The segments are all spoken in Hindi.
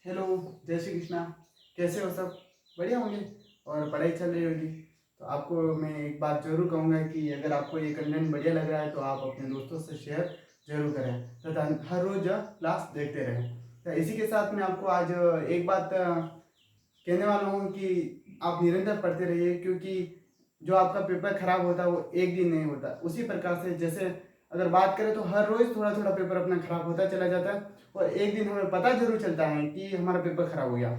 हेलो, जय श्री कृष्णा। कैसे हो सब? बढ़िया होंगे और पढ़ाई चल रही होगी। तो आपको मैं एक बात ज़रूर कहूँगा कि अगर आपको ये कंटेंट बढ़िया लग रहा है तो आप अपने दोस्तों से शेयर ज़रूर करें तथा हर रोज़ क्लास देखते रहें। तो इसी के साथ मैं आपको आज एक बात कहने वाला हूँ कि आप निरंतर पढ़ते रहिए, क्योंकि जो आपका पेपर खराब होता है वो एक दिन नहीं होता। उसी प्रकार से जैसे अगर बात करें तो हर रोज़ थोड़ा थोड़ा पेपर अपना खराब होता चला जाता है और एक दिन हमें पता जरूर चलता है कि हमारा पेपर खराब हो गया।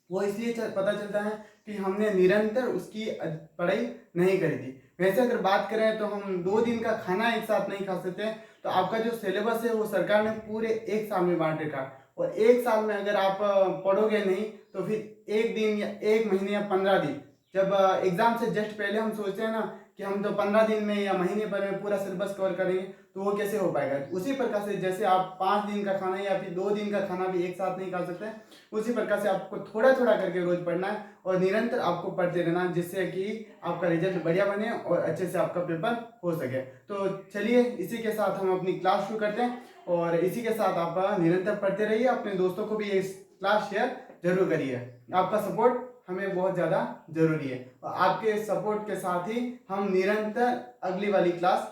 वो इसलिए पता चलता है कि हमने निरंतर उसकी पढ़ाई नहीं करी थी। वैसे अगर बात करें तो हम 2 दिन का खाना एक साथ नहीं खा सकते। तो आपका जो सिलेबस है वो सरकार ने पूरे एक साल में बांट रखा, और एक साल में अगर आप पढ़ोगे नहीं तो फिर एक दिन या एक महीने या 15 दिन, जब एग्जाम से जस्ट पहले हम सोचते हैं ना कि हम तो 15 दिन में या महीने भर में पूरा सिलेबस कवर करेंगे, तो वो कैसे हो पाएगा। उसी प्रकार से जैसे आप 5 दिन का खाना या फिर 2 दिन का खाना भी एक साथ नहीं खा सकते, उसी प्रकार से आपको थोड़ा थोड़ा करके रोज पढ़ना है और निरंतर आपको पढ़ते रहना है, जिससे कि आपका रिजल्ट बढ़िया बने और अच्छे से आपका पेपर हो सके। तो चलिए इसी के साथ हम अपनी क्लास शुरू करते हैं, और इसी के साथ आप निरंतर पढ़ते रहिए। अपने दोस्तों को भी ये क्लास शेयर जरूर करिए। आपका सपोर्ट हमें बहुत ज़्यादा जरूरी है, और आपके सपोर्ट के साथ ही हम निरंतर अगली वाली क्लास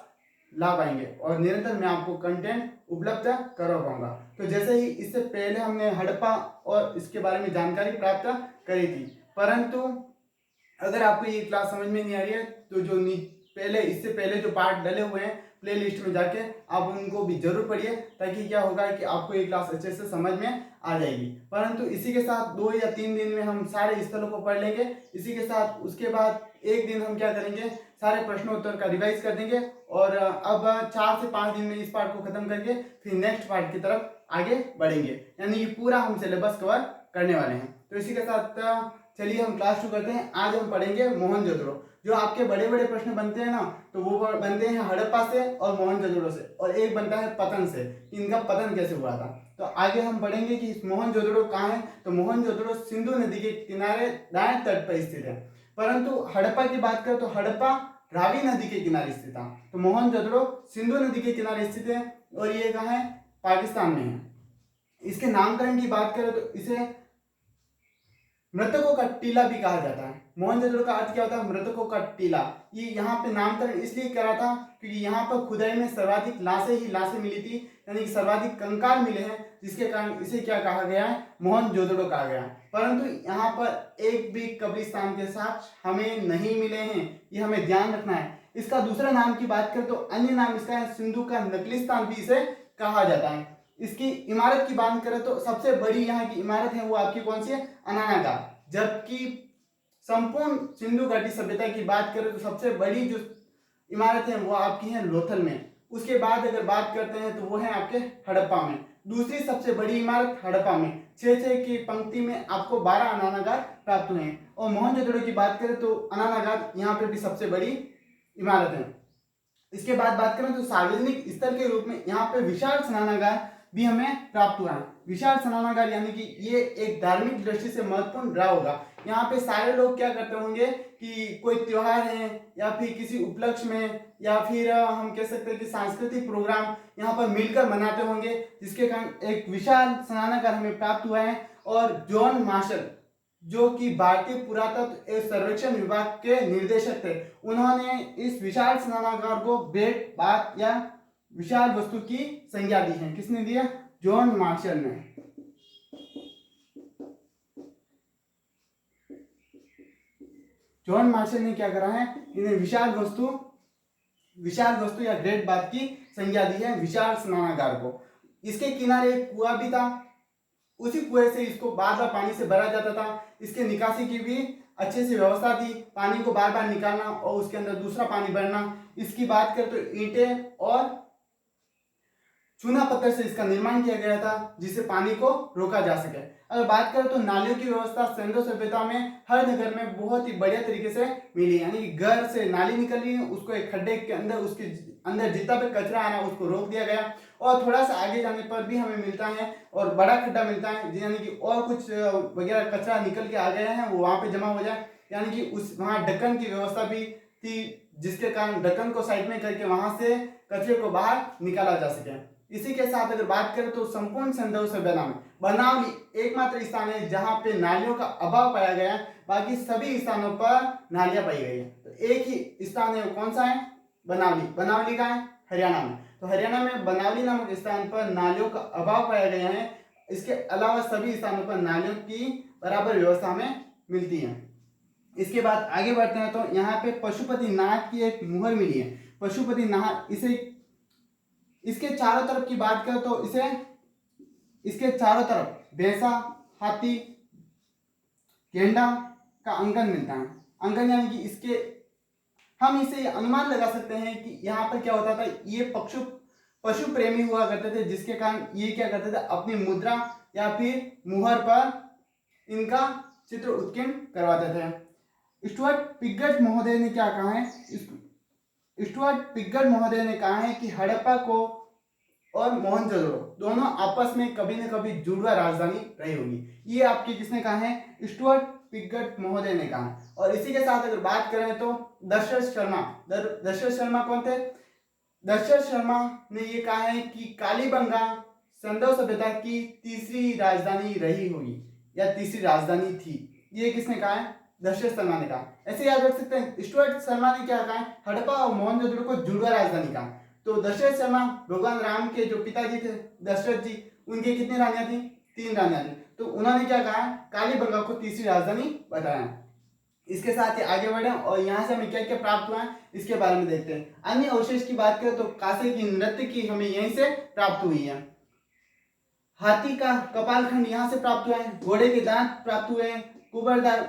ला पाएंगे और निरंतर मैं आपको कंटेंट उपलब्ध करा पाऊंगा। तो जैसे ही इससे पहले हमने हड़प्पा और इसके बारे में जानकारी प्राप्त करी थी, परंतु अगर आपको ये क्लास समझ में नहीं आ रही है तो जो पहले इससे पहले जो पार्ट डले हुए हैं प्ले लिस्ट में जाके आप उनको भी जरूर पढ़िए, ताकि क्या होगा कि आपको ये क्लास अच्छे से समझ में आ जाएगी। परंतु इसी के साथ 2 या 3 दिन में हम सारे स्थलों को पढ़ लेंगे। इसी के साथ उसके बाद एक दिन हम क्या करेंगे, सारे प्रश्नोत्तर का रिवाइज कर देंगे, और अब 4 से 5 दिन में इस पार्ट को खत्म करके फिर नेक्स्ट पार्ट की तरफ आगे बढ़ेंगे, यानी ये पूरा हम सिलेबस कवर करने वाले हैं। तो इसी के साथ चलिए हम क्लास शुरू करते हैं। आज हम पढ़ेंगे मोहनजोदड़ो। जो आपके बड़े बड़े प्रश्न बनते हैं ना, तो वो बनते हैं हड़प्पा से और मोहनजोदड़ो से, और एक बनता है पतन से, इनका पतन कैसे हुआ था। तो आगे हम पढ़ेंगे कि मोहनजोदड़ो कहाँ है। तो मोहनजोदड़ो सिंधु नदी के किनारे दाएं तट पर स्थित है। परंतु हड़प्पा की बात करें तो हड़प्पा रावी नदी के किनारे स्थित था। तो मोहनजोदड़ो सिंधु नदी के किनारे स्थित है, और ये कहाँ है, पाकिस्तान में है। इसके नामकरण की बात करें तो इसे मृतकों का टीला भी कहा जाता है। मोहनजोदड़ो का अर्थ क्या होता है, मृतकों का टीला। ये यहाँ पे नामकरण इसलिए करा था क्योंकि यहाँ पर खुदाई में सर्वाधिक लाशें ही लाशें मिली थी, यानी कि सर्वाधिक कंकाल मिले हैं, जिसके कारण इसे क्या कहा गया है, मोहनजोदड़ो कहा गया है। परंतु यहाँ पर एक भी कब्रिस्तान के साथ हमें नहीं मिले हैं, ये हमें ध्यान रखना है। इसका दूसरा नाम की बात करें तो अन्य नाम इसका है सिंधु का नकलिस्तान भी इसे कहा जाता है। इसकी इमारत की बात करें तो सबसे बड़ी यहाँ की इमारत है वो आपकी कौन सी है, अनानागार। जबकि संपूर्ण सिंधु घाटी सभ्यता की बात करें तो सबसे बड़ी जो इमारत है वो आपकी है लोथल में। उसके बाद अगर बात करते हैं तो वो है आपके हड़प्पा में। दूसरी सबसे बड़ी इमारत हड़प्पा में 6-6 की पंक्ति में आपको 12 अनानागार प्राप्त हुए हैं। और मोहनजोदड़ो की बात करें तो अनानागार यहाँ पे भी सबसे बड़ी इमारत है। इसके बाद बात करें तो सार्वजनिक स्थल के रूप में यहाँ पे विशाल स्नानागार भी हमें प्राप्त हुआ है। विशाल स्नानागार यानी कि ये एक धार्मिक दृष्टि से महत्वपूर्ण रहा होगा। यहाँ पे सारे लोग क्या करते होंगे कि कोई त्योहार है या फिर किसी उपलक्ष्य में या फिर हम कह सकते हैं कि सांस्कृतिक प्रोग्राम यहाँ पर मिलकर मनाते होंगे, जिसके कारण एक विशाल स्नानागार हमें प्राप्त हुआ है। और जॉन मार्शल जो कि भारतीय पुरातत्व एवं सर्वेक्षण विभाग के निर्देशक थे, उन्होंने इस विशाल स्नानागार को भेंट बात या विशाल वस्तु की संज्ञा दी है। किसने दिया, जॉन मार्शल ने। जॉन मार्शल ने क्या करा है, इन्हें विशाल वस्तु या ग्रेट बात की संज्ञा दी है विशाल स्नानागार को। इसके किनारे एक कुआं भी था, उसी कुएं से इसको बार बार पानी से भरा जाता था। इसके निकासी की भी अच्छे से व्यवस्था थी, पानी को बार बार निकालना और उसके अंदर दूसरा पानी भरना। इसकी बात करें तो ईंटें और चूना पत्थर से इसका निर्माण किया गया था, जिससे पानी को रोका जा सके। अगर बात करें तो नालियों की व्यवस्था सिंधु सभ्यता में हर नगर में बहुत ही बढ़िया तरीके से मिली, यानी कि घर से नाली निकल रही है, उसको एक खड्डे के अंदर उसके अंदर जितना भी कचरा आना उसको रोक दिया गया। और थोड़ा सा आगे जाने पर भी हमें मिलता है और बड़ा खड्डा मिलता है, यानी कि और कुछ वगैरह कचरा निकल के आ गया है वो वहां पे जमा हो जाए, यानी कि उस वहां ढक्कन की व्यवस्था भी थी, जिसके कारण ढक्कन को साइड में करके वहां से कचरे को बाहर निकाला जा सके। इसी के साथ अगर बात करें तो संपूर्ण संदेह से बनावली एकमात्र स्थान है जहां पे नालियों का अभाव पाया गया है, बाकी सभी स्थानों पर नालियां पाई गई है। तो एक ही स्थान है, वो कौन सा है? बनावली। बनावली का है हरियाणा में। तो हरियाणा में बनावली नामक स्थान पर नालियों का अभाव पाया गया है। इसके अलावा सभी स्थानों पर नालियों की बराबर व्यवस्था हमें मिलती है। इसके बाद आगे बढ़ते हैं तो यहाँ पे पशुपति नाथ की एक मुहर मिली है। पशुपति नाथ, इसे इसके चारों तरफ की बात करें तो इसके चारों तरफ भैंसा, हाथी, गेंडा का अंकन मिलता है। अंकन यानी कि इसके हम इसे अनुमान लगा सकते हैं कि यहाँ पर क्या होता था, ये पशु प्रेमी हुआ करते थे, जिसके कारण ये क्या करते थे, अपनी मुद्रा या फिर मुहर पर इनका चित्र उत्कीर्ण करवाते थे। स्टुअर्ट पिगट महोदय ने क्या कहा है? स्टुअर्ट पिगट महोदय ने कहा है कि हड़प्पा को और मोहनजोदड़ो दोनों आपस में कभी न कभी जुड़वा राजधानी रही होगी। ये आपकी किसने कहा है? स्टुअर्ट पिगट महोदय ने कहा। और इसी के साथ अगर बात करें तो दशरथ शर्मा कौन थे? दशरथ शर्मा ने ये कहा है कि कालीबंगा सिंधु सभ्यता की तीसरी राजधानी रही होगी या तीसरी राजधानी थी। ये किसने कहा है? दशरथ शर्मा ने कहा। ऐसे याद रख सकते हैं, स्टुअर्ट शर्मा ने क्या कहा है? हड़प्पा और मोहनजोदड़ो को जुड़वा राजधानी कहा। तो दशरथ शर्मा भगवान राम के जो पिताजी थे दशरथ जी, उनकी कितनी रानियां थी? 3 रानियां थी। तो उन्होंने क्या कहा? कालीबंगा को तीसरी राजधानी बताया। इसके साथ ही आगे बढ़े और यहाँ से हमें क्या क्या प्राप्त हुआ है इसके बारे में देखते हैं। अन्य अवशेष की बात करें तो कांसे की नृत्य की हमें यहीं से प्राप्त हुई है। हाथी का कपालखंड यहाँ से प्राप्त हुआ है, घोड़े के दांत प्राप्त हुए हैं, कुबरदार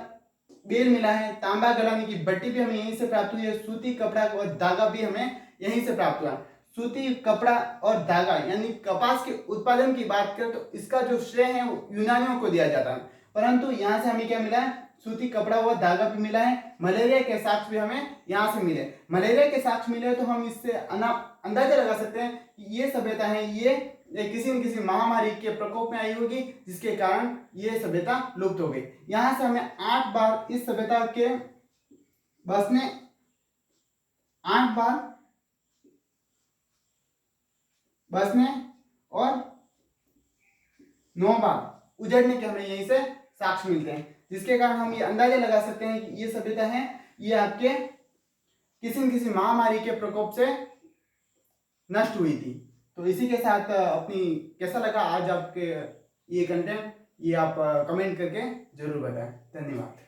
बेर मिला है, तांबा गलाने की भट्टी भी हमें यहीं से प्राप्त हुई है, सूती कपड़ा और धागा भी हमें यहीं से प्राप्त हुआ। सूती कपड़ा और धागा यानी कपास के उत्पादन की बात करें तो इसका जो श्रेय है वो यूनानियों को दिया जाता है, परंतु यहाँ से हमें क्या मिला है? सूती कपड़ा व धागा भी मिला है। मलेरिया के साक्ष्य भी हमें यहाँ से मिले। मलेरिया के साक्ष्य मिले तो हम इससे अंदाजा लगा सकते हैं कि ये सभ्यता है, ये किसी न किसी महामारी के प्रकोप में आई होगी, जिसके कारण ये सभ्यता लुप्त हो गई। यहाँ से हमें 8 बार इस सभ्यता के बसने 8 बार बसने और 9 बार उजड़ने के हमें यहीं से साक्ष्य मिलते हैं, जिसके कारण हम ये अंदाजा लगा सकते हैं कि ये सभ्यता है, ये आपके किसी न किसी महामारी के प्रकोप से नष्ट हुई थी। तो इसी के साथ अपनी कैसा लगा आज आपके ये कंटेंट, ये आप कमेंट करके जरूर बताएं। धन्यवाद।